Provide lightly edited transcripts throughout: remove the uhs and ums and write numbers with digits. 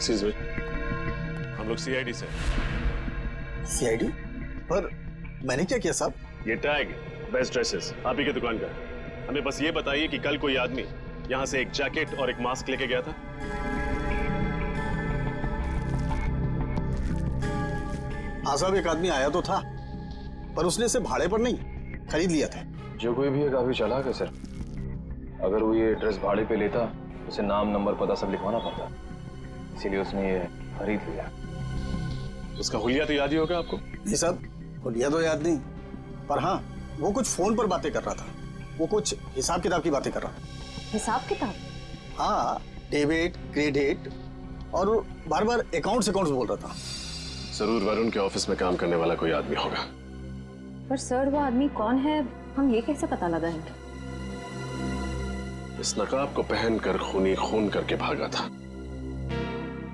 Excuse me, हम लोग CID से। सीआईडी? पर मैंने क्या किया साहब? ये टैग बेस्ट ड्रेसेस आप ही की दुकान का है। हमें बस ये बताइए कि कल कोई आदमी यहाँ से एक जैकेट और एक मास्क लेके गया था? हाँ साहब, एक आदमी आया तो था, पर उसने इसे भाड़े पर नहीं खरीद लिया था। जो कोई भी है काफी चालाक है सर। अगर वो ये ड्रेस भाड़े पे लेता उसे नाम नंबर पता सब लिखवाना पड़ता, इसीलिए उसने ये खरीद लिया। उसका हुलिया तो याद ही होगा आपको? नहीं साहब, हुलिया तो याद नहीं, पर हाँ वो कुछ फोन पर बातें कर रहा था। वो कुछ हिसाब किताब की बातें कर रहा था। हिसाब किताब? हाँ, डेबिट क्रेडिट और बार बार अकाउंट्स बोल रहा था। जरूर वरुण के ऑफिस में काम करने वाला कोई आदमी होगा। पर सर वो आदमी कौन है हम ये कैसे पता लगाएंगे? इस नकाब को पहनकर खूनी खून करके भागा था,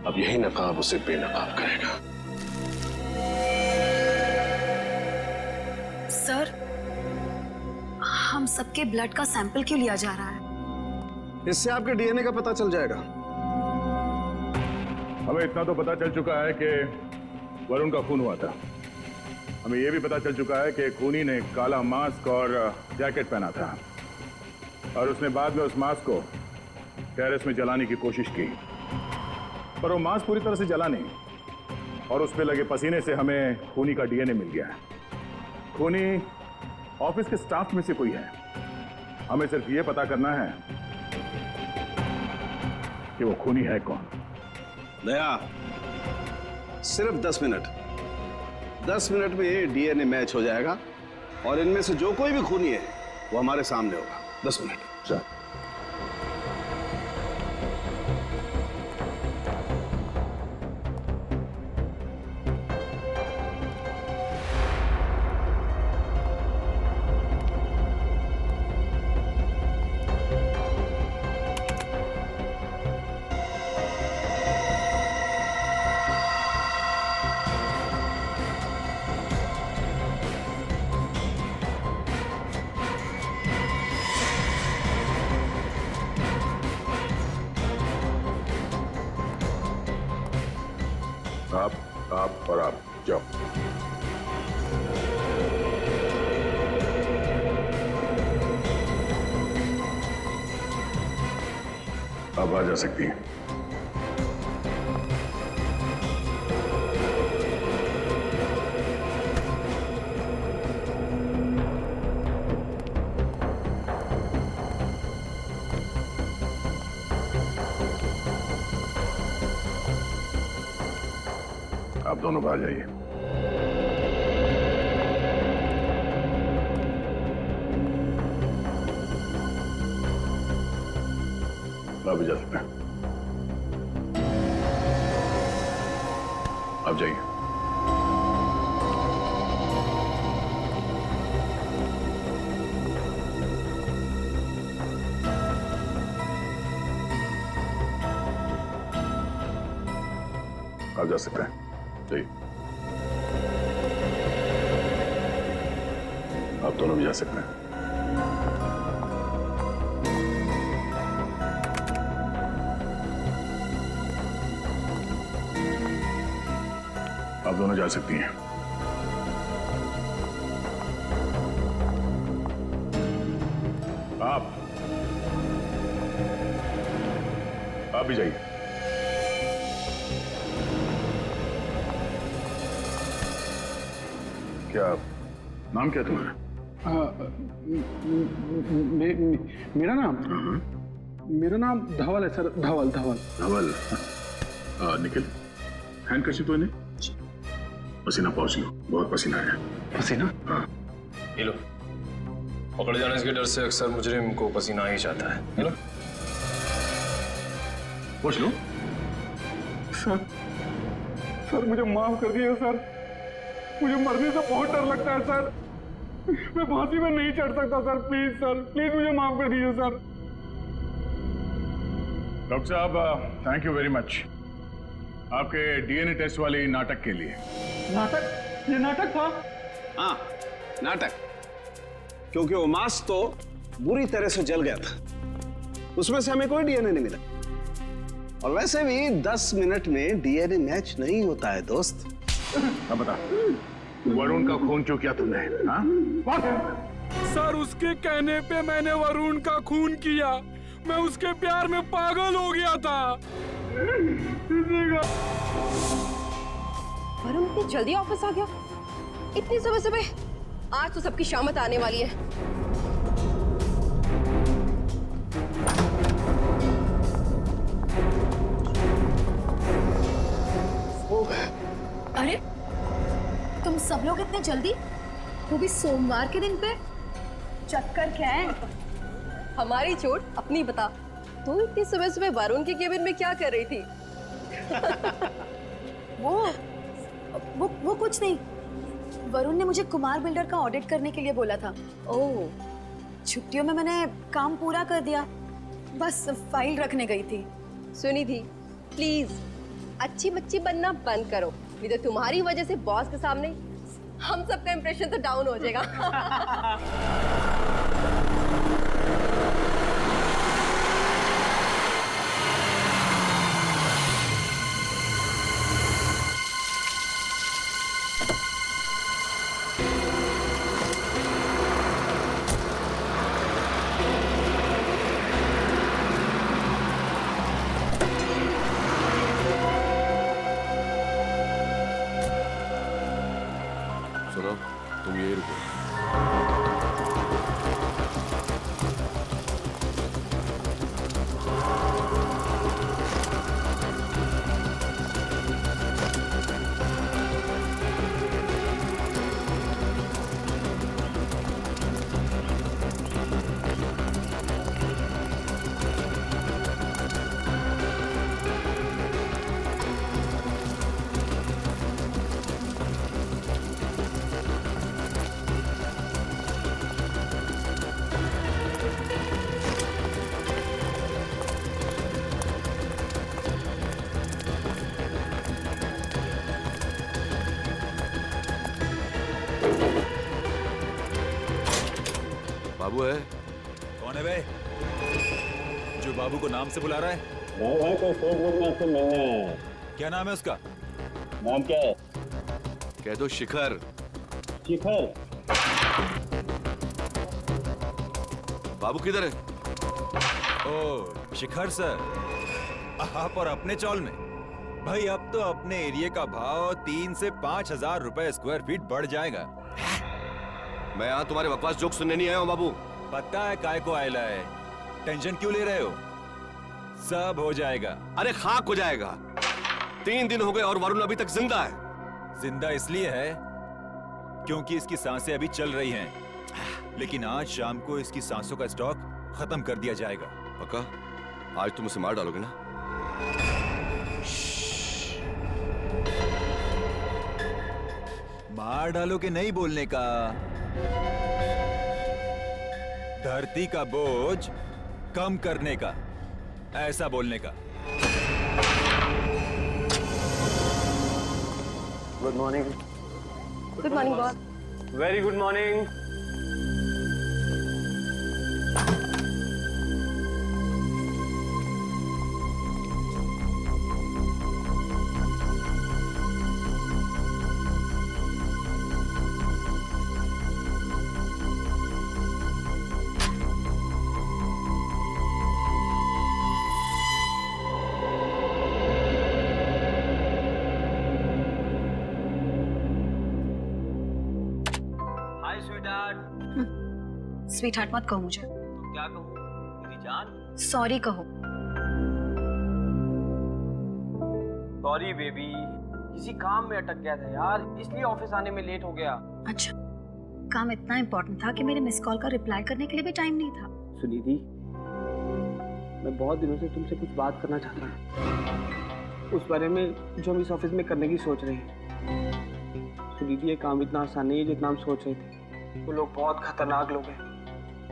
अब यही नकाब उसे बेनकाब करेगा। सर, हम सबके ब्लड का सैंपल क्यों लिया जा रहा है? इससे आपके डीएनए का पता चल जाएगा। हमें इतना तो पता चल चुका है कि वरुण का खून हुआ था। हमें यह भी पता चल चुका है कि खूनी ने काला मास्क और जैकेट पहना था और उसने बाद में उस मास्क को टेरेस में जलाने की कोशिश की, पर वो मास्क पूरी तरह से जला नहीं और उस पे लगे पसीने से हमें खूनी का डीएनए मिल गया है। खूनी ऑफिस के स्टाफ में से कोई है। हमें सिर्फ ये पता करना है कि वो खूनी है कौन। दया, सिर्फ 10 मिनट। 10 मिनट में ये डीएनए मैच हो जाएगा और इनमें से जो कोई भी खूनी है वो हमारे सामने होगा। 10 मिनट। सर, आप और आप जाओ। आप आ जा सकती हैं। आप दोनों बाहर जाइए। आप भी जा सकते हैं। आप जाइए। आप जा सकते हैं। जी, आप दोनों भी जा सकते हैं। आप दोनों जा सकती हैं। आप भी जाइए। क्या नाम क्या तुम्हारा? मेरा नाम धवल है सर। धवल। धवल। निखिल, हैंडकर्शिफ तो नहीं? पसीना पहुंच लो, बहुत पसीना आया। पसीना? हाँ। ये लो। पकड़े जाने के डर से अक्सर मुजरिम को पसीना आ ही जाता है। ये लो। पहुंच लो। सर मुझे माफ कर दीजिए सर, मुझे मरने से बहुत डर लगता है सर। मैं फांसी में नहीं चढ़ सकता सर। प्लीज सर, प्लीज मुझे माफ कर दीजिए सर। डॉक्टर साहब, थैंक यू वेरी मच आपके डीएनए टेस्ट वाली नाटक के लिए। नाटक? ये नाटक था? हाँ, नाटक। क्योंकि वो मास्क तो बुरी तरह से जल गया था, उसमें से हमें कोई डीएनए नहीं मिला और वैसे भी 10 मिनट में डीएनए मैच नहीं होता है दोस्त। अब बता, वरुण का खून क्यों किया तुमने? हाँ? सर उसके कहने पे मैंने वरुण का खून किया। मैं उसके प्यार में पागल हो गया था। वरुण इतनी जल्दी ऑफिस आ गया? इतनी सुबह सुबह? आज तो सबकी शामत आने वाली है। अरे तुम सब लोग इतने जल्दी, वो भी सोमवार के दिन पे? चक्कर क्या है? हमारी चोट अपनी बता। तू इतनी सुबह सुबह वरुण के केबिन में क्या कर रही थी? वो कुछ नहीं। वरुण ने मुझे कुमार बिल्डर का ऑडिट करने के लिए बोला था। ओह, छुट्टियों में मैंने काम पूरा कर दिया, बस फाइल रखने गई थी। सुनी थी, प्लीज अच्छी बच्ची बनना बंद करो, नहीं तो तुम्हारी वजह से बॉस के सामने हम सबका इंप्रेशन तो डाउन हो जाएगा। सुनो, तुम यही रुको। बाबू है? कौन है बे जो बाबू को नाम से बुला रहा है? भाई कोई फोन में आपसे मिलना है। क्या नाम है उसका? नाम क्या है? कह दो शिखर। शिखर। बाबू किधर है? ओ शिखर सर, आप और अपने चौल में। भाई अब तो अपने एरिया का भाव 3 से 5,000 रुपए स्क्वायर फीट बढ़ जाएगा। मैं यहाँ तुम्हारे बकवास जोक सुनने नहीं आया हूँ बाबू। पता है काय को आयला है, टेंशन क्यों ले रहे हो? सब हो जाएगा। अरे खाक हो जाएगा। 3 दिन हो गए और वरुण अभी तक जिंदा है। जिंदा इसलिए है क्योंकि इसकी सांसें अभी चल रही हैं, लेकिन आज शाम को इसकी सांसों का स्टॉक खत्म कर दिया जाएगा। पक्का? आज तुम उसे मार डालोगे ना? मार डालोगे नहीं बोलने का, धरती का बोझ कम करने का, ऐसा बोलने का। Good morning. Good morning boss. Very good morning. Sweet heart मत कहो मुझे। तो क्या कहूँ मेरी जान? सॉरी कहो। सॉरी बेबी, किसी काम में अटक गया था यार, इसलिए ऑफिस आने में लेट हो गया। अच्छा, काम इतना इम्पोर्टेंट था कि मेरे मिस कॉल का रिप्लाई करने के लिए भी टाइम नहीं था? सुनिधि, मैं बहुत दिनों से तुमसे कुछ बात करना चाहता हूँ, उस बारे में जो हम इस ऑफिस में करने की सोच रहे हैं। सुनिधि, ये काम इतना आसान नहीं है जितना हम सोच रहे थे। वो लोग बहुत खतरनाक लोग हैं,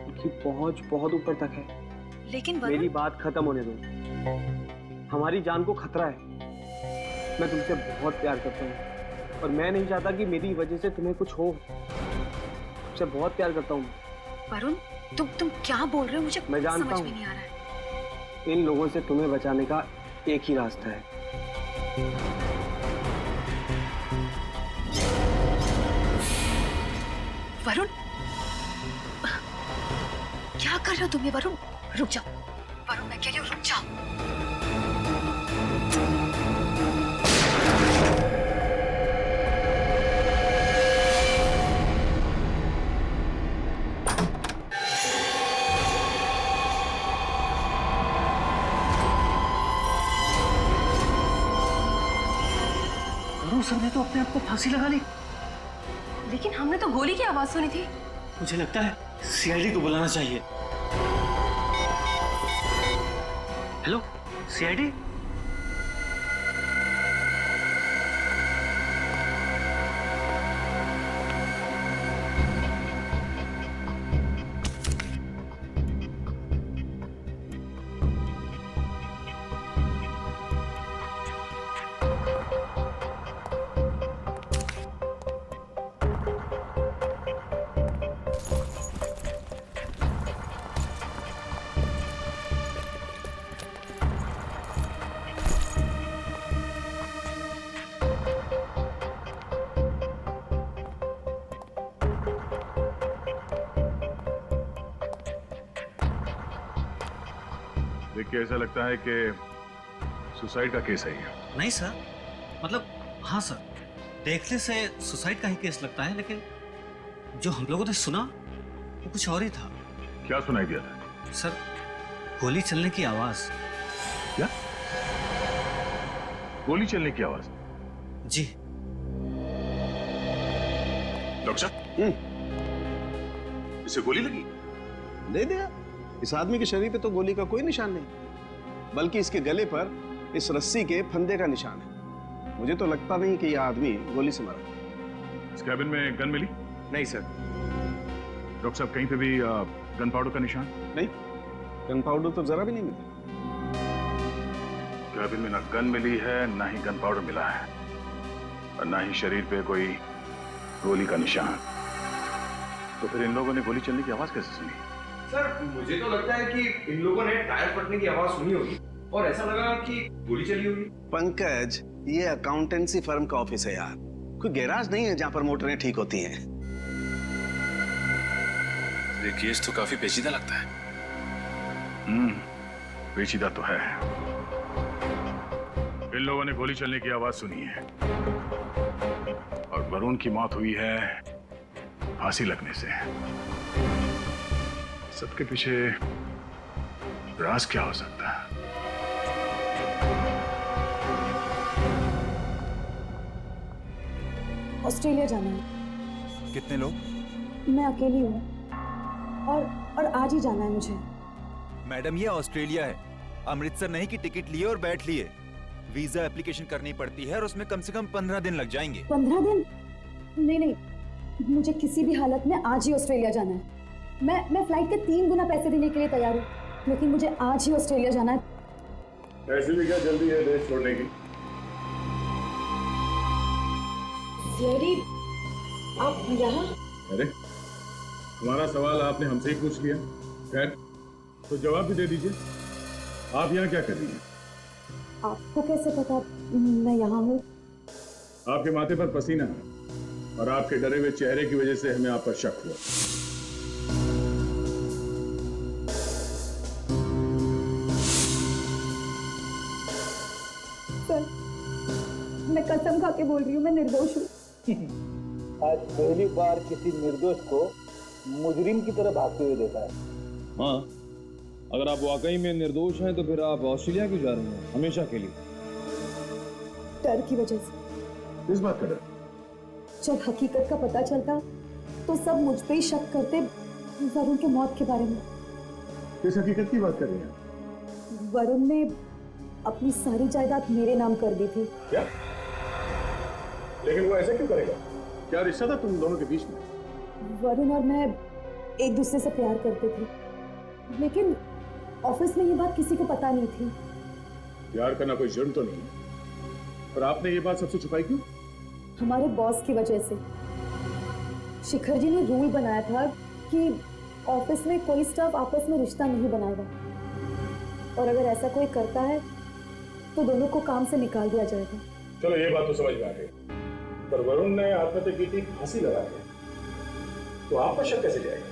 उनकी पहुंच बहुत ऊपर तक है। लेकिन मेरी बात खत्म होने दो। हमारी जान को खतरा है। मैं तुमसे बहुत प्यार करता हूँ और मैं नहीं चाहता कि मेरी वजह से तुम्हें कुछ हो। तुमसे बहुत प्यार करता हूँ। वरुण, तुम क्या बोल रहे हो? मुझे मैं जानता समझ हूँ में नहीं आ रहा है। इन लोगों से तुम्हें बचाने का एक ही रास्ता है। वरुण, क्या कर रहे हो तुम ये? वरुण रुक जाओ, वरुण मैं कह रही हूँ रुक जाओ। सर ने तो अपने आप को फांसी लगा ली। लेकिन हमने तो गोली की आवाज सुनी थी। मुझे लगता है सीआईडी को बुलाना चाहिए। Hello CID. देख के ऐसा लगता है कि सुसाइड का केस है ये। नहीं सर, मतलब हाँ सर, देखने से सुसाइड का ही केस लगता है, लेकिन जो हम लोगों ने सुना वो कुछ और ही था। क्या सुनाई दिया था? सर, गोली चलने की आवाज। क्या? गोली चलने की आवाज? जी। डॉक्टर साहब, इसे गोली लगी? नहीं दिया। इस आदमी के शरीर पे तो गोली का कोई निशान नहीं, बल्कि इसके गले पर इस रस्सी के फंदे का निशान है। मुझे तो लगता नहीं कि यह आदमी गोली से मरा। इस कैबिन में गन मिली? नहीं सर। डॉक्टर साहब, कहीं पे भी गन पाउडर का निशान? नहीं, गन पाउडर तो जरा भी नहीं मिला। कैबिन में ना गन मिली है, ना ही गन पाउडर मिला है, और ना ही शरीर पे कोई गोली का निशान। तो फिर इन लोगों ने गोली चलने की आवाज कैसे सुनी? सर, मुझे तो लगता है कि इन लोगों ने टायर फटने की आवाज सुनी होगी और ऐसा लगा कि गोली चली होगी। पंकज, ये अकाउंटेंसी फर्म का ऑफिस है यार, कोई गैराज नहीं है जहां पर मोटरें ठीक होती हैं। ये केस तो काफी पेचीदा लगता है। पेचीदा तो है। इन लोगों ने गोली चलने की आवाज सुनी है और वरुण की मौत हुई है फांसी लगने से। सबके पीछे राज क्या हो सकता है? ऑस्ट्रेलिया जाना है। कितने लोग? मैं अकेली हूँ और आज ही जाना है मुझे। मैडम, ये ऑस्ट्रेलिया है, अमृतसर नहीं कि टिकट लिए और बैठ लिए। वीजा एप्लीकेशन करनी पड़ती है और उसमें कम से कम 15 दिन लग जाएंगे। 15 दिन? नहीं, मुझे किसी भी हालत में आज ही ऑस्ट्रेलिया जाना है। मैं फ्लाइट के 3 गुना पैसे देने के लिए तैयार हूँ, लेकिन मुझे आज ही ऑस्ट्रेलिया जाना है। ऐसे भी क्या जल्दी है देश छोड़ने की? आप यहाँ? अरे, हमारा सवाल आपने हमसे ही पूछ लिया। खैर, तो जवाब भी दे दीजिए। आप यहाँ क्या कर रही हैं? आपको कैसे पता मैं यहाँ हूँ? आपके माथे पर पसीना है और आपके डरे हुए चेहरे की वजह से हमें आप पर शक हुआ। सर, मैं कसम खा के बोल रही हूँ, मैं निर्दोष हूँ। आज पहली बार किसी निर्दोष को मुजरिम की तरह भागते हुए देखा है। हाँ, अगर आप वाकई में निर्दोष हैं तो फिर आप ऑस्ट्रेलिया क्यों जा रहे हैं हमेशा के लिए? डर की वजह से। किस बात का डर? जब हकीकत का पता चलता तो सब मुझ पे ही शक करते, वरुण के मौत के बारे में। किस हकीकत की बात कर रही हैं? वरुण ने अपनी सारी जायदाद मेरे नाम कर दी थी। क्या? लेकिन वो ऐसा क्यों करेगा? क्या रिश्ता था तुम दोनों के बीच में? वरुण और मैं एक दूसरे से प्यार करते थे, लेकिन ऑफिस में ये बात किसी को पता नहीं थी। प्यार करना कोई जुर्म तो नहीं, पर आपने ये बात सबसे छुपाई क्यों? हमारे बॉस की वजह से। शिखर जी ने रूल बनाया था कि ऑफिस में कोई स्टाफ आपस में रिश्ता नहीं बनाएगा, और अगर ऐसा कोई करता है तो दोनों को काम से निकाल दिया जाएगा। चलो ये बात तो समझ में आ गई, पर वरुण ने आत्महत्या की थी फांसी लगा के, तो आप पर शक कैसे जाएगा?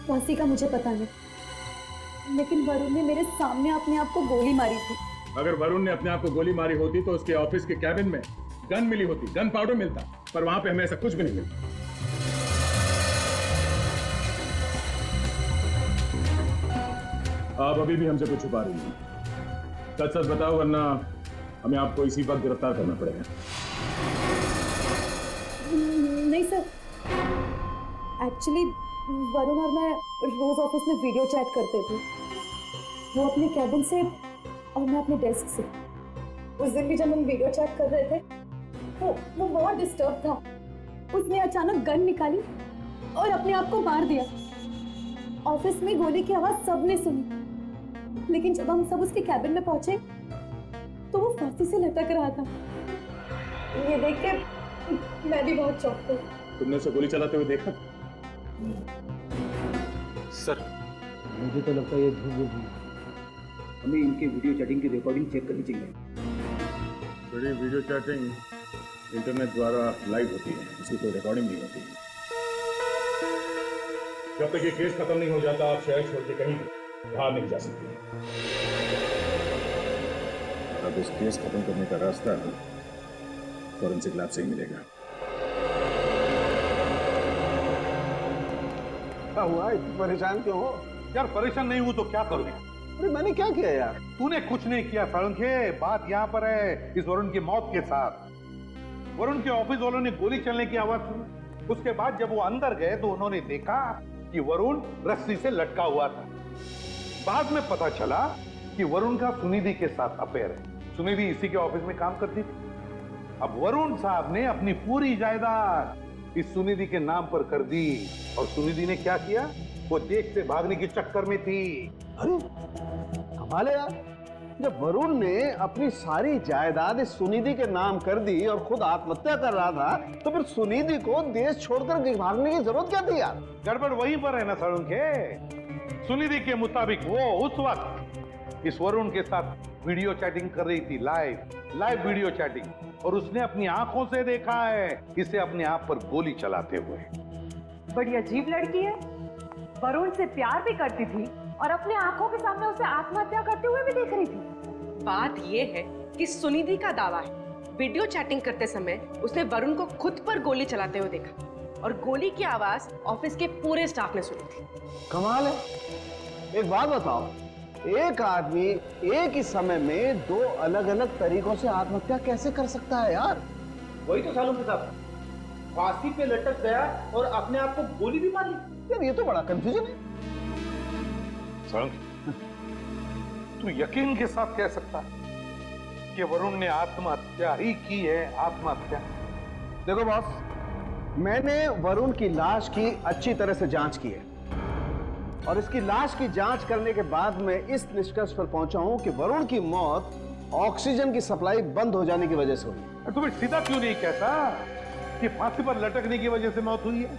फांसी का मुझे पता नहीं, लेकिन वरुण ने मेरे सामने अपने आप को गोली मारी थी। अगर वरुण ने अपने आप को गोली मारी होती तो उसके ऑफिस के कैबिन में गन मिली होती, गन पाउडर मिलता, पर वहां पे हमें ऐसा कुछ भी नहीं मिलता। आप अभी भी हमसे कुछ छुपा रही हैं। सच सच बताओ, वरना हमें आपको इसी वक्त गिरफ्तार करना पड़ेगा। नहीं सर, एक्चुअली वरुण और मैं रोज ऑफिस में वीडियो चैट करते थे, वो अपने कैबिन से और मैं अपने डेस्क से। उस दिन भी जब हम वीडियो चैट कर रहे थे वो बहुत डिस्टर्ब था। उसने अचानक गन निकाली और अपने आप को मार दिया। ऑफिस में गोली की आवाज सबने सुनी, लेकिन जब हम सब उसके कैबिन में पहुंचे तो वो फांसी से लटक रहा था। ये देख के मैं भी बहुत चौंक गई। तुमने उसे गोली चलाते हुए देखा? सर, मुझे तो लगता है ये झूठ बोल रही है। हमें इनके वीडियो चैटिंग की रिकॉर्डिंग चेक करनी चाहिए। बड़ी वीडियो चैटिंग इंटरनेट द्वारा लाइव होती है, इसकी कोई रिकॉर्डिंग नहीं होती। जब तक ये केस खत्म नहीं हो जाता, आप शहर छोड़ के कहीं बाहर नहीं जा सकती। अब इस केस खत्म करने का रास्ता फॉरेंसिक लैब से ही मिलेगा। क्या हुआ, इतनी परेशान क्यों हो? यार परेशान नहीं हूं तो क्या करूं? अरे मैंने क्या किया यार? तूने कुछ नहीं किया साळुंखे। बात यहाँ पर है इस वरुण की मौत के साथ। वरुण के ऑफिस वालों ने गोली चलने की आवाज सुनी। उसके बाद जब वो अंदर गए तो उन्होंने देखा कि वरुण रस्सी से लटका हुआ था। बाद में पता चला कि वरुण का सुनिधि के साथ अफेयर है। सुनिधि इसी के ऑफिस में काम करती थी। अब वरुण साहब ने अपनी पूरी जायदाद इस सुनिधि के नाम पर कर दी, और सुनिधि ने क्या किया? वो देश से भागने के चक्कर में थी। अरे कमाल है यार, जब वरुण ने अपनी सारी जायदाद इस सुनिधि के नाम कर दी और खुद आत्महत्या कर रहा था, तो फिर सुनिधि को देश छोड़कर भागने की जरूरत क्या थी यार? गड़बड़ वहीं पर है ना साळुंखे। सुनिधि के मुताबिक वो उस वक्त इस वरुण के साथ वीडियो चैटिंग कर रही थी, लाइव वीडियो चैटिंग, और उसने अपनी आंखों से देखा है इसे अपने आप पर गोली चलाते हुए। बड़ी अजीब लड़की है, वरुण से प्यार भी करती थी और अपने आंखों के सामने उसे आत्महत्या करते हुए भी देख रही थी। बात यह है कि सुनिधि का दावा है वीडियो चैटिंग करते समय उसने वरुण को खुद पर गोली चलाते हुए देखा, और गोली की आवाज ऑफिस के पूरे स्टाफ ने सुनी थी। कमाल है। एक बात बताओ, एक आदमी एक ही समय में दो अलग अलग तरीकों से आत्महत्या कैसे कर सकता है यार? वही तो साळुंखे साहब, फांसी पे लटक गया और अपने आप को गोली भी मार ली। यार ये तो बड़ा कंफ्यूजन है। तू यकीन के साथ कह सकता है कि वरुण ने आत्महत्या ही की है? आत्महत्या। देखो बॉस, मैंने वरुण की लाश की अच्छी तरह से जांच की है, और इसकी लाश की जांच करने के बाद मैं इस निष्कर्ष पर पहुंचा हूं कि वरुण की मौत ऑक्सीजन की सप्लाई बंद हो जाने की वजह से हुई। तुम्हें सीधा क्यों नहीं कहता कि फांसी पर लटकने की वजह से मौत हुई है?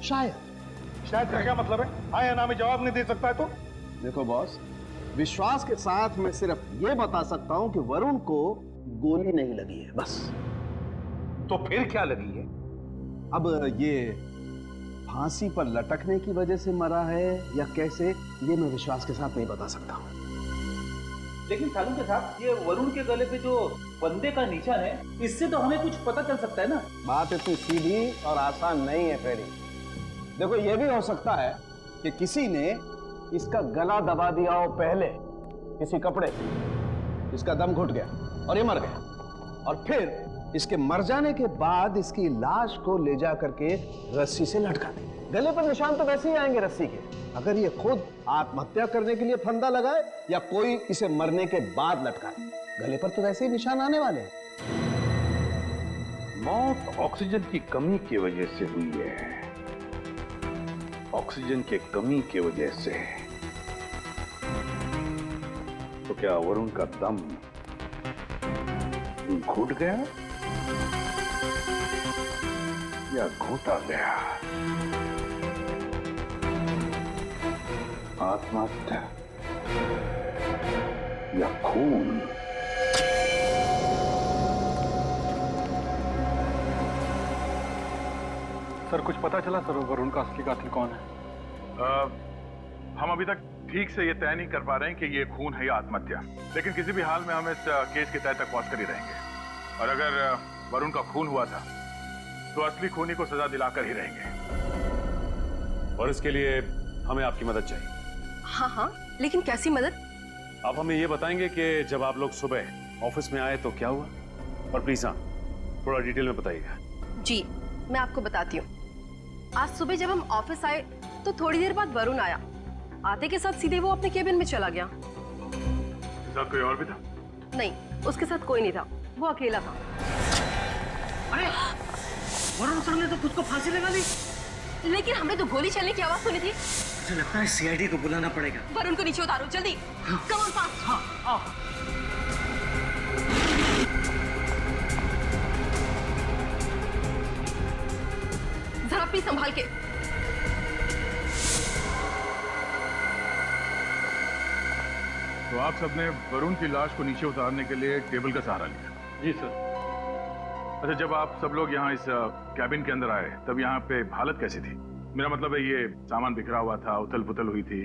शायद का क्या मतलब है? हाँ या ना में जवाब नहीं दे सकता है तो? देखो बॉस, विश्वास के साथ मैं सिर्फ ये बता सकता हूं कि वरुण को गोली नहीं लगी है, बस। तो फिर क्या लगी है? अब ये फांसी पर लटकने की वजह से मरा है या कैसे, ये मैं विश्वास के साथ नहीं बता सकता हूं। लेकिन साळुंखे साहब, ये वरुण के गले पे जो बंदे का निशान है, इससे तो हमें कुछ पता चल सकता है ना? बात इतनी सीधी और आसान नहीं है फ्रेडी। देखो, ये भी हो सकता है कि किसी ने इसका गला दबा दिया हो पहले किसी कपड़े से, इसका दम घुट गया और ये मर गया, और फिर इसके मर जाने के बाद इसकी लाश को ले जा करके रस्सी से लटका दी। गले पर निशान तो वैसे ही आएंगे रस्सी के। अगर ये खुद आत्महत्या करने के लिए फंदा लगाए या कोई इसे मरने के बाद लटकाए, गले पर तो वैसे ही निशान आने वाले हैं। मौत ऑक्सीजन की कमी की वजह से हुई है। ऑक्सीजन की कमी की वजह से। तो क्या वरुण का दम घुट गया या घोटा गया? आत्महत्या या खून? सर कुछ पता चला सर वरुण का असली कातिल कौन है? हम अभी तक ठीक से ये तय नहीं कर पा रहे हैं कि ये खून है या आत्महत्या, लेकिन किसी भी हाल में हम इस केस के तय तक पहुंच कर ही रहेंगे। और अगर वरुण का खून हुआ था तो असली खूनी को सजा दिलाकर ही रहेंगे। और इसके लिए हमें आपकी मदद चाहिए। हाँ हाँ, लेकिन कैसी मदद? आप हमें ये बताएंगे कि जब आप लोग सुबह ऑफिस में आए तो क्या हुआ, और प्लीज हाँ थोड़ा डिटेल में बताइएगा। जी मैं आपको बताती हूँ। आज सुबह जब हम ऑफिस आए तो थोड़ी देर बाद वरुण आया। आते के साथ सीधे वो अपने केबिन में चला गया। साथ कोई और भी था? नहीं, उसके साथ कोई नहीं था, वो अकेला था। अरे वरुण सर ने तो खुद को फांसी लगा ली। लेकिन हमने तो गोली चलने की आवाज सुनी थी। मुझे लगता है सीआईडी को बुलाना पड़ेगा। वरुण को नीचे उतारो जल्दी। Come on fast. हाँ आओ। जरा प्लीज संभाल के। तो आप सबने वरुण की लाश को नीचे उतारने के लिए टेबल का सहारा लिया? जी सर। अच्छा, जब आप सब लोग यहाँ इस कैबिन के अंदर आए तब यहाँ पे हालत कैसी थी? मेरा मतलब है ये सामान बिखरा हुआ था, उथल पुथल हुई थी,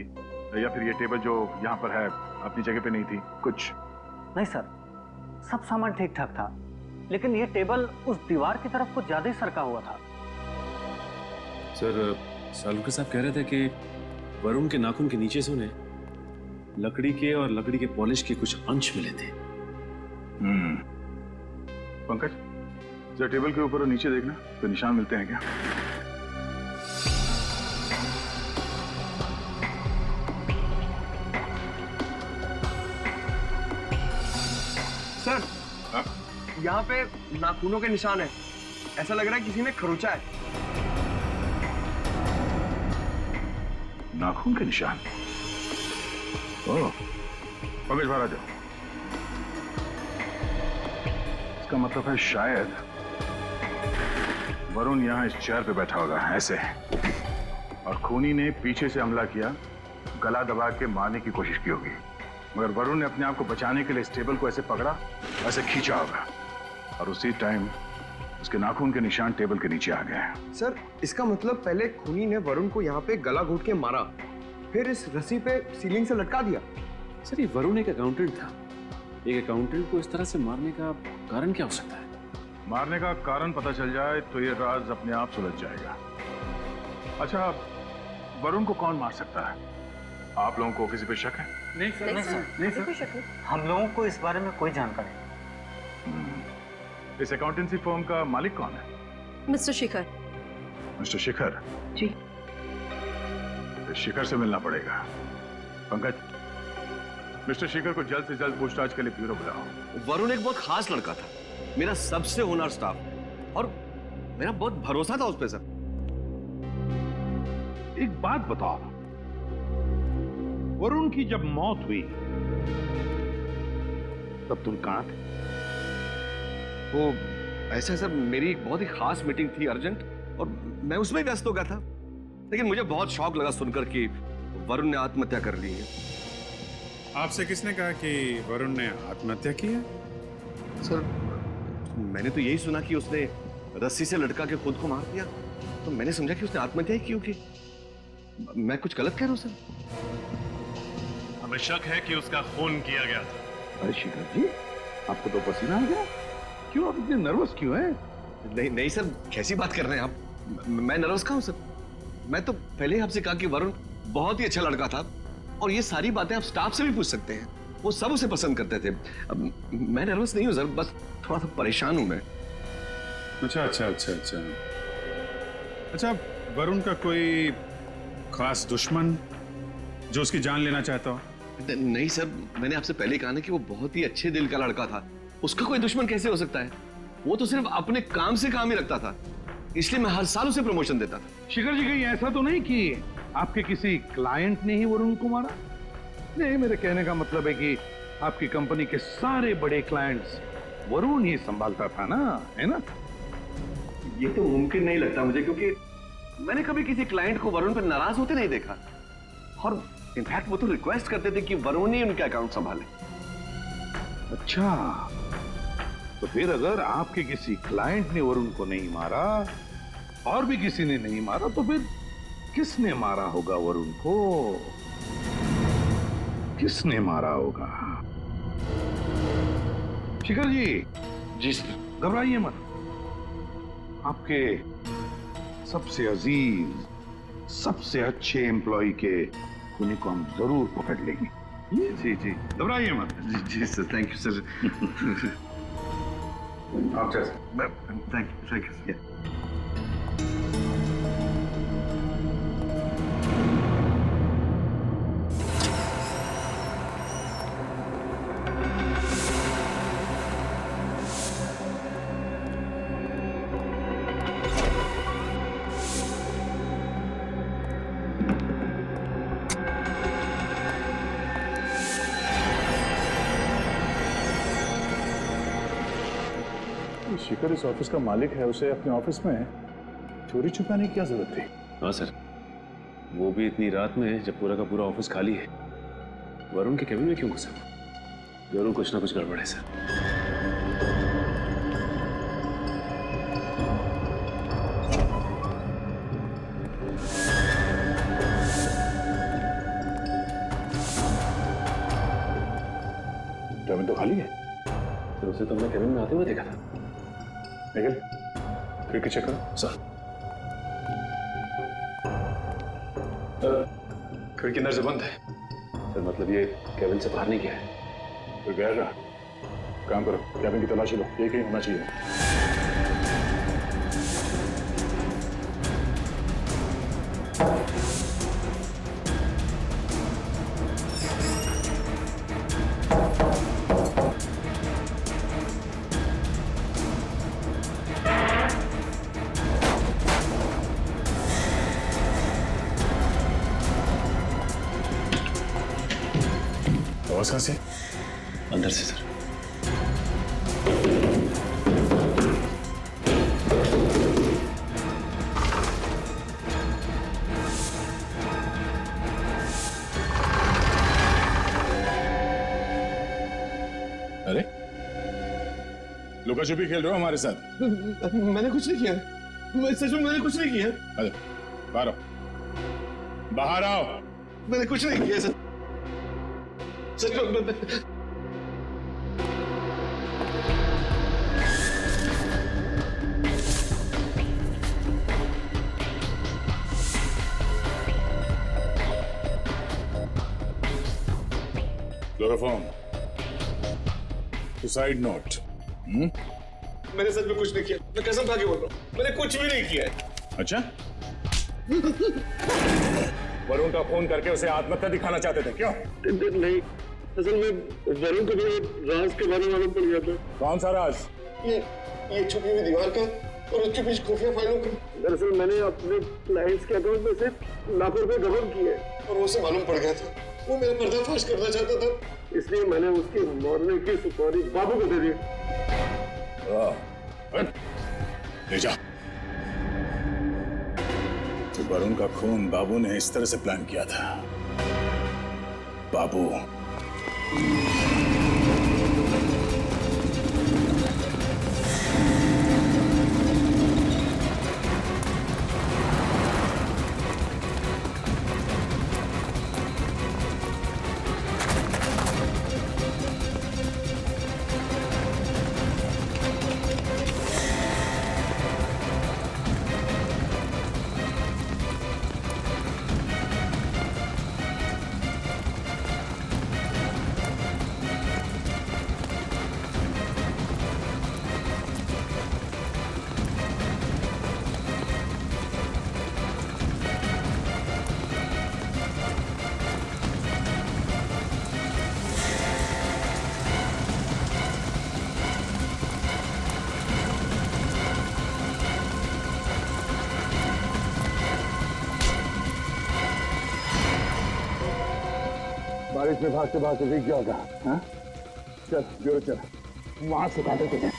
या फिर ये टेबल जो यहाँ पर है अपनी जगह पे नहीं थी? कुछ नहीं सर, सब सामान ठीक ठाक था, लेकिन ये टेबल उस दीवार की तरफ कुछ ज्यादा ही सरका हुआ था। सर सालुके साहब कह रहे थे कि वरुण के नाखून के नीचे से उन्हें लकड़ी के और लकड़ी के पॉलिश के कुछ अंश मिले थे। पंकज, जरा टेबल के ऊपर और नीचे देखना, तो निशान मिलते हैं क्या? सर यहाँ पे नाखूनों के निशान है। ऐसा लग रहा है किसी ने खरोचा है। नाखून के निशान? ओह, पंकज बाहर आ जाओ। इसका मतलब है शायद वरुण यहाँ इस चेयर पे बैठा होगा ऐसे, और खूनी ने पीछे से हमला किया, गला दबा के मारने की कोशिश की होगी, मगर वरुण ने अपने आप को बचाने के लिए इस टेबल को ऐसे पकड़ा, ऐसे खींचा होगा, और उसी टाइम उसके नाखून के निशान टेबल के नीचे आ गए। सर इसका मतलब पहले खूनी ने वरुण को यहाँ पे गला घोट के मारा, फिर इस रस्सी पे सीलिंग से लटका दिया। सर ये वरुण एक अकाउंटेंट था, एक अकाउंटेंट को इस तरह से मारने का कारण क्या हो सकता है? मारने का कारण पता चल जाए तो ये राज अपने आप सुलझ जाएगा। अच्छा, वरुण को कौन मार सकता है? आप लोगों को किसी पे शक है? नहीं सर, नहीं सर, हम लोगों को इस बारे में कोई जानकारी नहीं। इस अकाउंटेंसी फर्म का मालिक कौन है? मिस्टर शिखर। मिस्टर शिखर? जी। शिखर से मिलना पड़ेगा। पंकज, मिस्टर शिखर को जल्द से जल्द पूछताछ के लिए ब्यूरो बुलाओ। वरुण एक बहुत खास लड़का था, मेरा सबसे होनहार स्टाफ, और मेरा बहुत भरोसा था उस पे सर। एक बात बताओ, वरुण की जब मौत हुई तब तुम कहां थे? वो ऐसा सर, मेरी एक बहुत ही खास मीटिंग थी अर्जेंट, और मैं उसमें व्यस्त हो गया था, लेकिन मुझे बहुत शौक लगा सुनकर कि वरुण ने आत्महत्या कर ली है। आपसे किसने कहा कि वरुण ने आत्महत्या की है? सर मैंने तो यही सुना कि उसने रस्सी से लटका के खुद को मार दिया, तो मैंने समझा कि उसने आत्महत्या ही की होगी। मैं कुछ गलत कह रहा हूं सर? हमें शक है कि उसका खून किया गया था। अरे शिखर जी, आपको तो पसीना आ गया, क्यों आप इतने नर्वस क्यों हैं? नहीं नहीं सर, कैसी बात कर रहे हैं आप? मैं नर्वस कहाँ हूं सर? मैं तो पहले ही आपसे कहा कि वरुण बहुत ही अच्छा लड़का था, और ये सारी बातें आप स्टाफ से भी पूछ सकते हैं, वो सब उसे पसंद करते थे। अब मैं नर्वस नहीं हूं सर, बस थोड़ा सा परेशान हूं मैं। अच्छा अच्छा अच्छा अच्छा अच्छा, वरुण का कोई खास दुश्मन जो उसकी जान लेना चाहता हो? नहीं सर, मैंने आपसे पहले कहा ना कि वो बहुत ही अच्छे दिल का लड़का था, उसका कोई दुश्मन कैसे हो सकता है? वो तो सिर्फ अपने काम से काम ही रखता था, इसलिए मैं हर साल उसे प्रमोशन देता था। शिखर जी, कहीं ऐसा तो नहीं कि आपके किसी क्लाइंट ने ही वरुण को मारा? नहीं, मेरे कहने का मतलब है कि आपकी कंपनी के सारे बड़े क्लाइंट्स वरुण ही संभालता था ना, है ना? ये तो मुमकिन नहीं लगता मुझे, क्योंकि मैंने कभी किसी क्लाइंट को वरुण पर नाराज होते नहीं देखा, और इनफैक्ट वो तो रिक्वेस्ट करते थे कि वरुण ही उनके अकाउंट संभाले। अच्छा, तो फिर अगर आपके किसी क्लाइंट ने वरुण को नहीं मारा, और भी किसी ने नहीं मारा तो फिर किसने मारा होगा वरुण को? किसने मारा होगा? शिखर जी सर, घबराइए मत। आपके सबसे अजीज, सबसे अच्छे एम्प्लॉय के खूनी को हम जरूर पकड़ लेंगे। जी जी, घबराइए मत। जी सर, थैंक यू सर। आप थैंक यू सर। शिखर इस ऑफिस का मालिक है, उसे अपने ऑफिस में चोरी छुपाने की क्या जरूरत थी? हाँ सर, वो भी इतनी रात में जब पूरा का पूरा ऑफिस खाली है। वरुण के केबिन में क्यों घुसा? जरूर कुछ ना कुछ गड़बड़ है सर। केबिन तो खाली है। सर उसे तो हमने केबिन में आते हुए देखा था। निखिल, खिड़की चेक करो। सर खिड़की अंदर से बंद है सर, मतलब ये केबिन से बाहर नहीं गया है। तो गया रहा। काम करो, केबिन की तलाशी लो, ये कहीं होना चाहिए। आवाज कहां से? अंदर से सर। अरे लुका छुपी खेल रहे हो हमारे साथ? मैंने कुछ नहीं किया। मैं सच में मैंने कुछ नहीं किया। अरे बाहर आओ, बाहर आओ। मैंने कुछ नहीं किया सर, सच में। Chloroform, suicide note. मैंने सच में कुछ नहीं किया, मैं कसम खा के बोल रहा हूँ, मैंने कुछ भी नहीं किया है। अच्छा, वरुण का फोन करके उसे आत्महत्या दिखाना चाहते थे क्यों? नहीं, असल में वरुण को भी राज के बारे में मालूम पड़ गया था। कौन सा राज? ये छुपी हुई दीवार का और उसके पीछे खुफिया फाइलों का। दरअसल मैंने अपने क्लाइंट्स के अकाउंट में से लाखों रुपए गबन किए और उसे मालूम पड़ गया था। वो मेरा पर्दाफाश करना चाहता था, इसलिए मैंने उसकी मरने की सुपारी बाबू को दे दी। ले जा। तो वरुण का खून बाबू ने इस तरह से प्लान किया था। बाबू बारिश में भागते भागते भीग गया होगा। हाँ? चल जोर चल, वहां से काटे तुझे।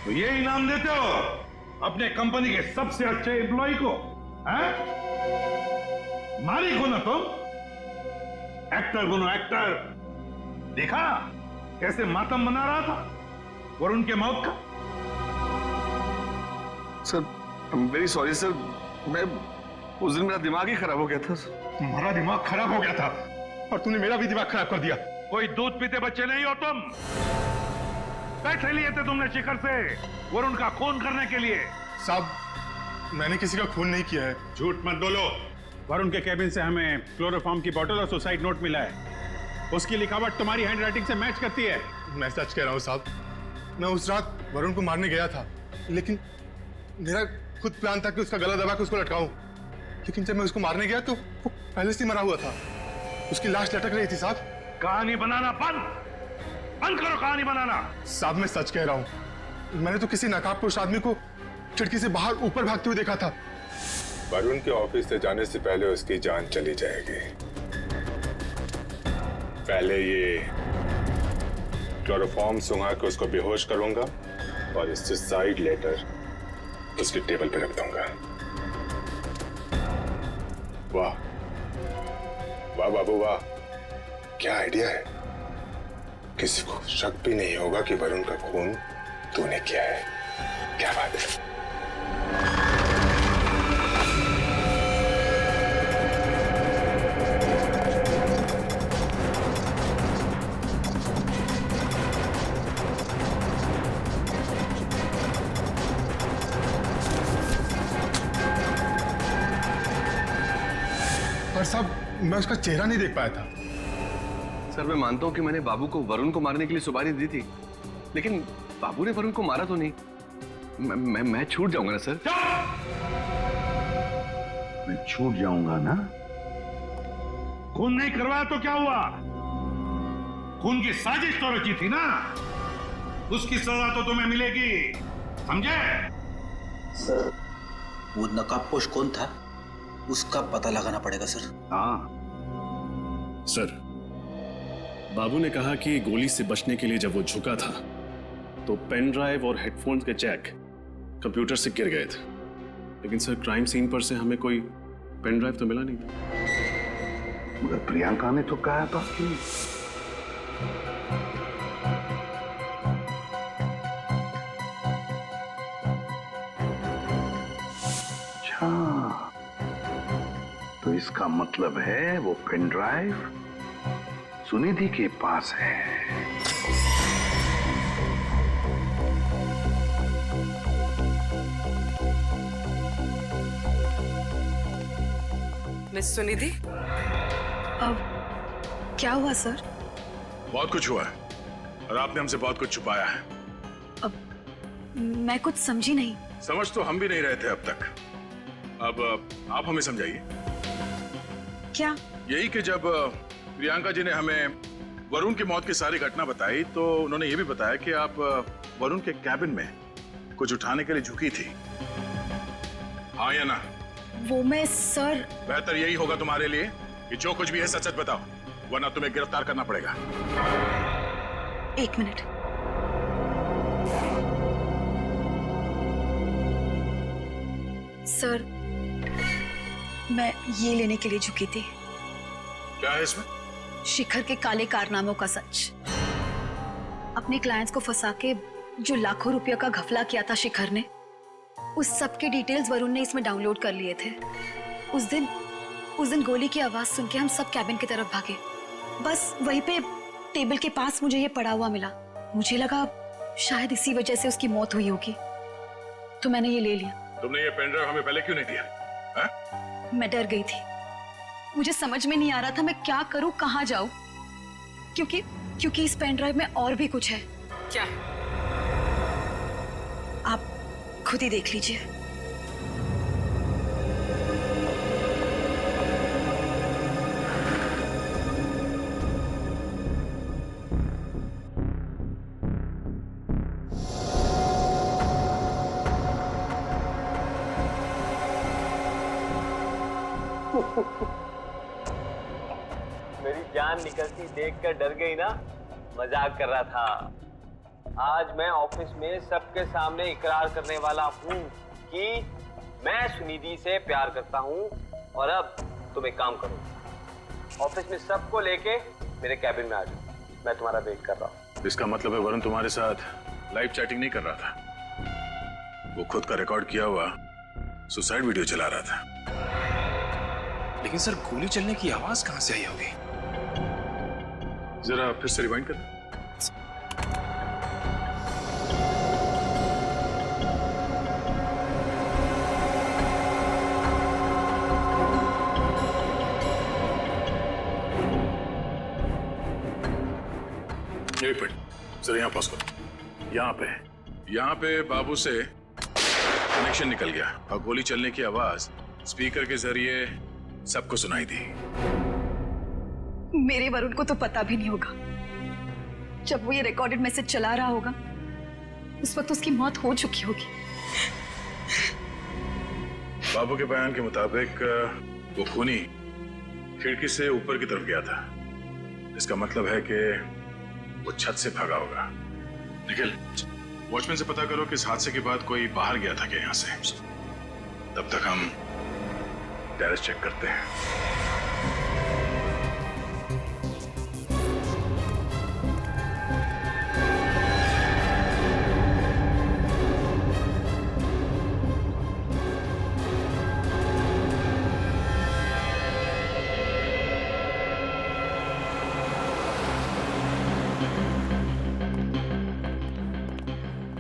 तो ये इनाम देते हो अपने कंपनी के सबसे अच्छे एम्प्लॉय को? हाँ? मालिक हो ना तुम, एक्टर बनो एक्टर। देखा कैसे मातम मना रहा था वरुण के मौत का? सर वेरी सॉरी सर, मैं उस दिन मेरा दिमाग ही खराब हो गया था। तुम्हारा दिमाग खराब हो गया था और तूने मेरा भी दिमाग खराब कर दिया। कोई दूध पीते बच्चे नहीं हो तुम। पैसे लिए थे तुमने शिखर से वरुण का खून करने के लिए। साहब, मैंने किसी का खून नहीं किया है। झूठ मत बोलो। वरुण के कैबिन से हमें क्लोरोफॉर्म की बोतल और सुसाइड नोट मिला है। उसकी लिखावट तुम्हारी हैंडराइटिंग से मैच करती है। मैं सच कह रहा हूँ साहब, मैं उस रात वरुण को मारने गया था, लेकिन मेरा खुद प्लान था कि उसका गला दबा के उसको लटकाऊं। लेकिन जब मैं उसको मारने गया तो वो पहले से ही मरा हुआ था, उसकी लाश लटक रही थी। साहब, कहानी बनाना बंद करो, कहानी बनाना। साहब, मैं सच कह रहा हूँ, मैंने तो किसी नकाबपोश आदमी को खिड़की से बाहर ऊपर भागते हुए देखा था। वरुण के ऑफिस से जाने से पहले उसकी जान चली जाएगी। पहले ये क्लोरोफॉर्म सुंघा के उसको बेहोश करूंगा और इस सुसाइड लेटर उसकी टेबल पे रख दूंगा। वाह वाह बाबू वाह, क्या आइडिया है। किसी को शक भी नहीं होगा कि वरुण का खून तूने किया है। क्या बात है। पर साहब, मैं उसका चेहरा नहीं देख पाया था। सर, मैं मानता हूं कि मैंने बाबू को वरुण को मारने के लिए सुपारी दी थी, लेकिन बाबू ने वरुण को मारा तो नहीं। मैं छूट जाऊंगा ना सर। मैं छूट जाऊंगा ना? खून नहीं करवाया तो क्या हुआ? खून की साजिश तो रची थी ना, उसकी सजा तो तुम्हें मिलेगी, समझे? सर, वो नकाबपोश कौन था उसका पता लगाना पड़ेगा सर। हाँ सर, बाबू ने कहा कि गोली से बचने के लिए जब वो झुका था तो पेन ड्राइव और हेडफोन्स के जैक कंप्यूटर से गिर गए थे, लेकिन सर क्राइम सीन पर से हमें कोई पेन ड्राइव तो मिला नहीं। मगर प्रियंका ने तो कहा था कि अच्छा, तो इसका मतलब है वो पेन ड्राइव सुनिधि के पास है। मिस सुनिधि, अब क्या हुआ सर? बहुत कुछ हुआ है और आपने हमसे बहुत कुछ छुपाया है। मैं कुछ समझी नहीं। समझ तो हम भी नहीं रहे थे अब तक। अब आप हमें समझाइए। क्या? यही कि जब प्रियंका जी ने हमें वरुण की मौत की सारी घटना बताई तो उन्होंने ये भी बताया कि आप वरुण के कैबिन में कुछ उठाने के लिए झुकी थी, हाँ या ना? वो मैं सर, बेहतर यही होगा तुम्हारे लिए कि जो कुछ भी है सच सच बताओ, वरना तुम्हें गिरफ्तार करना पड़ेगा। एक मिनट। सर, मैं ये लेने के लिए झुकी थी। क्या है इसमें? शिखर के काले कारनामों का सच। अपने क्लाइंट्स को फंसा के जो लाखों रुपयों का घपला किया था शिखर ने, उस सब के डिटेल्स वरुण ने इसमें डाउनलोड कर लिए थे। उस दिन गोली की आवाज सुन के हम सब कैबिन की तरफ भागे। बस वहीं पे टेबल के पास मुझे ये पड़ा हुआ मिला। मुझे लगा शायद इसी वजह से उसकी मौत हुई होगी, तो मैंने ये ले लिया। तुमने ये पेन ड्राइव हमें पहले क्यों नहीं दिया? मैं डर गई थी, मुझे समझ में नहीं आ रहा था मैं क्या करूं, कहां जाऊं, क्योंकि इस पेन ड्राइव में और भी कुछ है। क्या? आप खुद ही देख लीजिए। मेरी जान निकलती देखकर डर गई ना? मजाक कर रहा था। आज मैं ऑफिस में सबके सामने इकरार करने वाला हूँ कि मैं सुनिधि से प्यार करता हूँ। और अब तुम एक काम करो, ऑफिस में सबको लेके मेरे कैबिन में आ जाओ, मैं तुम्हारा वेट कर रहा हूँ। इसका मतलब है वरुण तुम्हारे साथ लाइव चैटिंग नहीं कर रहा था, वो खुद का रिकॉर्ड किया हुआ सुसाइड वीडियो चला रहा था। लेकिन सर गोली चलने की आवाज कहां से आई होगी? जरा फिर से रिवाइंड कर। जरा यहाँ पास करो। यहाँ पे बाबू से कनेक्शन निकल गया और गोली चलने की आवाज स्पीकर के जरिए सबको सुनाई दी। मेरे वरुण को तो पता भी नहीं होगा। जब वो ये रिकॉर्डेड मैसेज चला रहा होगा उस वक्त उसकी मौत हो चुकी होगी। बाबू के बयान के मुताबिक वो खूनी खिड़की से ऊपर की तरफ गया था। इसका मतलब है कि वो छत से भागा होगा। निखिल, वॉचमैन से पता करो कि इस हादसे के बाद कोई बाहर गया था क्या यहाँ से। तब तक हम टेरेस चेक करते हैं।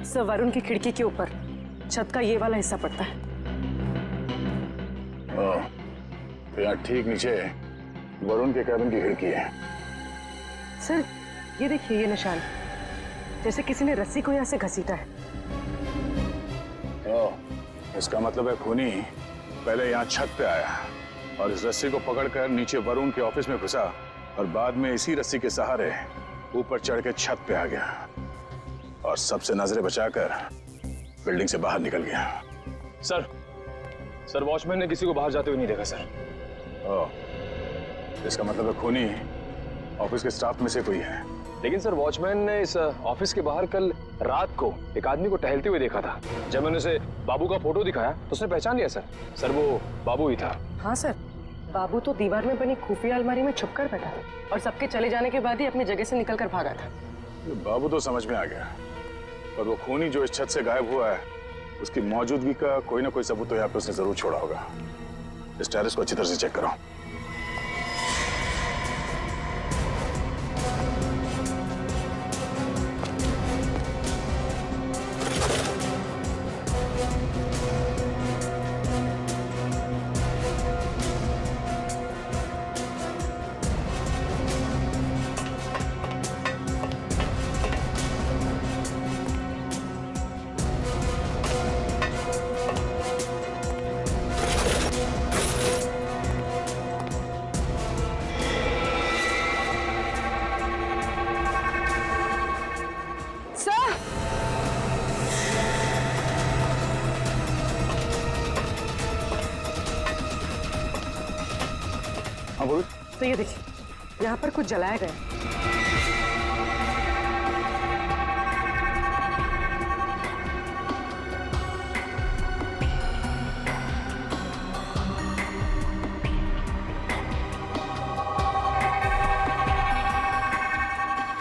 सर, वरुण की खिड़की के ऊपर छत का ये वाला हिस्सा पड़ता है। तो यहाँ ठीक नीचे वरुण के कैबिन की खिड़की है। सर, ये देखिए ये निशान, जैसे किसी ने रस्सी को यहाँ से घसीटा है। इसका मतलब है खूनी पहले यहाँ छत पे आया और इस रस्सी को पकड़कर नीचे वरुण के ऑफिस में घुसा और बाद में इसी रस्सी के सहारे ऊपर चढ़ के छत पे आ गया और सबसे नजरें बचाकर बिल्डिंग से बाहर निकल गया। सर वॉचमैन ने किसी को बाहर जाते हुए नहीं देखा सर। इसका मतलब है खूनी ऑफिस के स्टाफ में से कोई है। लेकिन सर वॉचमैन ने इस ऑफिस के बाहर कल रात को एक आदमी को टहलते हुए देखा था। जब मैंने उसे बाबू का फोटो दिखाया तो उसने पहचान लिया सर वो बाबू ही था। हाँ सर, बाबू तो दीवार में बनी खुफिया अलमारी में छुपकर बैठा था और सबके चले जाने के बाद ही अपनी जगह से निकलकर भागा था। बाबू तो समझ में आ गया, पर वो खूनी जो इस छत से गायब हुआ है उसकी मौजूदगी का कोई ना कोई सबूत तो यहाँ पे उसने जरूर छोड़ा होगा। इस टेरेस को अच्छी तरह से चेक करो। तो ये देखिए, यहाँ पर कुछ जलाया गया।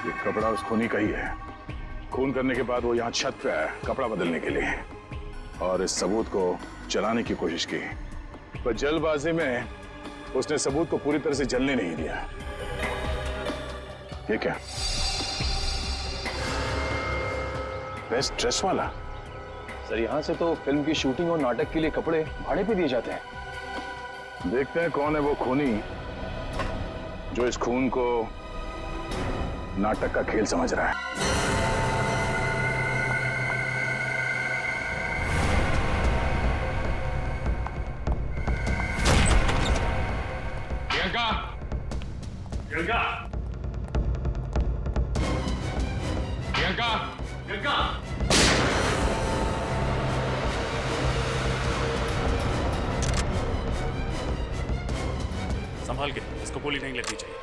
ये कपड़ा उस खूनी का ही है। खून करने के बाद वो यहाँ छत पे आया कपड़ा बदलने के लिए और इस सबूत को जलाने की कोशिश की, पर जल्दबाजी में उसने सबूत को पूरी तरह से जलने नहीं दिया। ये क्या? बेस्ट ड्रेस वाला? सर यहाँ से तो फिल्म की शूटिंग और नाटक के लिए कपड़े भाड़े पे दिए जाते हैं। देखते हैं कौन है वो खूनी जो इस खून को नाटक का खेल समझ रहा है। संभाल के, इसको गोली नहीं लगनी चाहिए।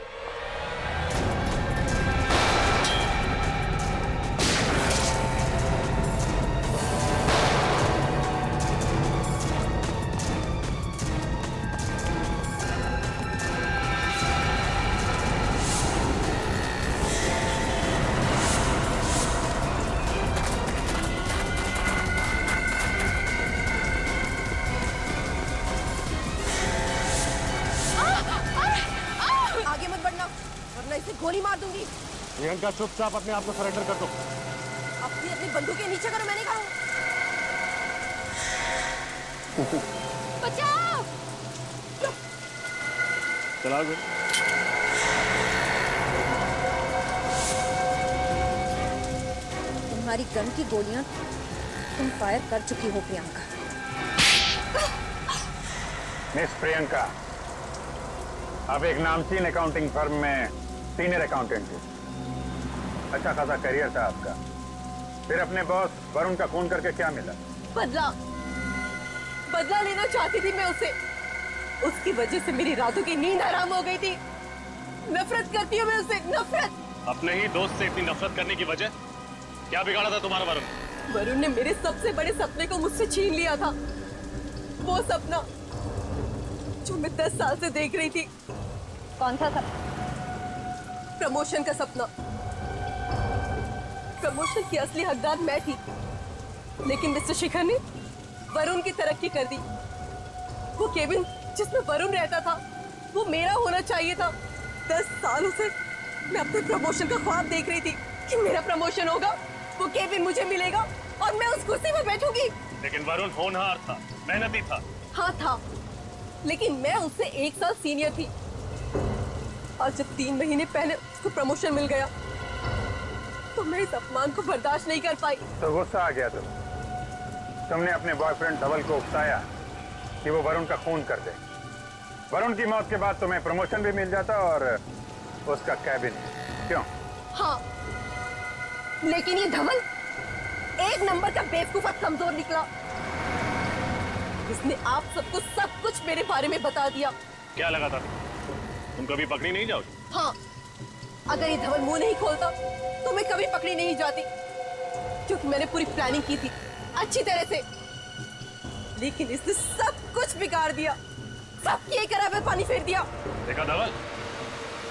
प्रियंका चुपचाप अपने आप को सरेंडर कर दो। अपनी अपनी बंदूकें नीचे करो, मैंने कहा। बचाओ! चला गए। तुम्हारी गन की गोलियां तुम फायर कर चुकी हो प्रियंका। मिस प्रियंका, आप एक नामचीन अकाउंटिंग फर्म में सीनियर अकाउंटेंट थे। अच्छा खासा करियर था आपका। फिर अपने बॉस वरुण का खून करके क्या मिला? बदला लेना चाहती थी मैं उससे। उसकी वजह से मेरी रातों की नींद हराम हो गई थी। नफरत करती हूँ मैं उससे, नफरत। अपने ही दोस्त से इतनी नफरत करने की वजह क्या बिगाड़ा था तुम्हारा वरुण? वरुण ने मेरे सबसे बड़े सपने को मुझसे छीन लिया था। वो सपना जो मैं 10 साल से देख रही थी। कौन सा सपना? प्रमोशन का सपना। प्रमोशन की असली हकदार मैं थी, लेकिन मिस्टर शिखर ने वरुण की तरक्की कर दी। वो केबिन जिसमें वरुण रहता था वो मेरा होना चाहिए था। 10 सालों से मैं अपने प्रमोशन का ख्वाब देख रही थी कि मेरा प्रमोशन होगा, वो केबिन मुझे मिलेगा और मैं उस कुर्सी पर बैठूंगी। लेकिन वरुण होनहार था, मेहनती था। हाँ था, लेकिन मैं उससे 1 साल सीनियर थी। और जब 3 महीने पहले उसको प्रमोशन मिल गया तो मैं इस अपमान को बर्दाश्त नहीं कर पाई। तो गुस्सा आ गया तुमने अपने बॉयफ्रेंड धवल को उकसाया कि वो वरुण का खून कर दे। वरुण की मौत के बाद तुम्हें प्रमोशन भी मिल जाता और उसका कैबिन। क्यों? हाँ, लेकिन ये धवल 1 नंबर का बेवकूफ और कमजोर निकला। इसने आप सबको सब कुछ मेरे बारे में बता दिया। क्या लगा था तुम कभी पकड़ी नहीं जाओगी? हाँ, अगर ये धवल मुंह नहीं खोलता तो मैं कभी पकड़ी नहीं जाती, क्योंकि मैंने पूरी प्लानिंग की थी अच्छी तरह से। लेकिन इसने सब कुछ बिगाड़ दिया, सब ये करा में पानी फेर दिया। देखा धवल,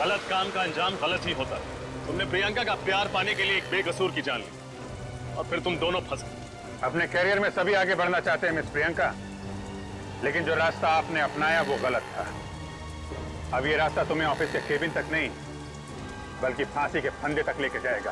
गलत काम का अंजाम गलत ही होता है। तुमने प्रियंका का प्यार पाने के लिए एक बेकसूर की जान ली और फिर तुम दोनों फंस गए। अपने करियर में सभी आगे बढ़ना चाहते हैं मिस प्रियंका, लेकिन जो रास्ता आपने अपनाया वो गलत था। अब ये रास्ता तुम्हें ऑफिस के केबिन तक नहीं बल्कि फांसी के फंदे तक लेके जाएगा।